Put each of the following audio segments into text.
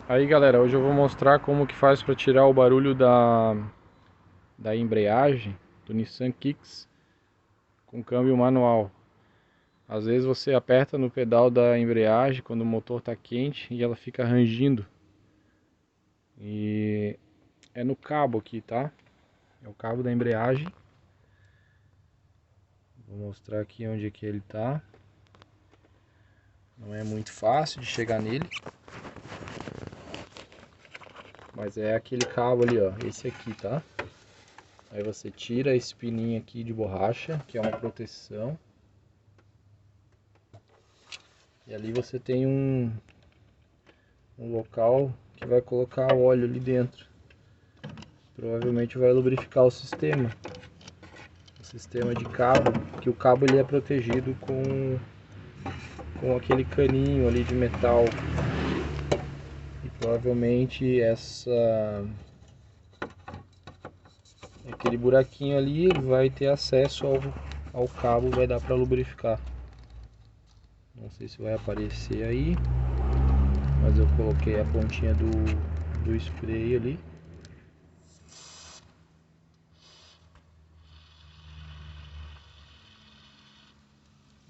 Aí galera, hoje eu vou mostrar como que faz para tirar o barulho da embreagem do Nissan Kicks com câmbio manual. Às vezes você aperta no pedal da embreagem quando o motor está quente e ela fica rangindo. E é no cabo aqui, tá? É o cabo da embreagem. Vou mostrar aqui onde é que ele tá. Não é muito fácil de chegar nele, mas é aquele cabo ali, ó, esse aqui, tá? Aí você tira esse pininho aqui de borracha, que é uma proteção. E ali você tem um local que vai colocar o óleo ali dentro. Provavelmente vai lubrificar o sistema de cabo, que o cabo ele é protegido com aquele caninho ali de metal. E provavelmente aquele buraquinho ali vai ter acesso ao cabo, vai dar para lubrificar. Não sei se vai aparecer aí, mas eu coloquei a pontinha do spray ali.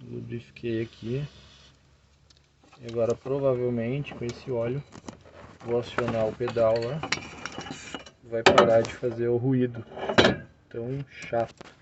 Lubrifiquei aqui. E agora provavelmente com esse óleo vou acionar o pedal lá. Vai parar de fazer o ruído tão chato.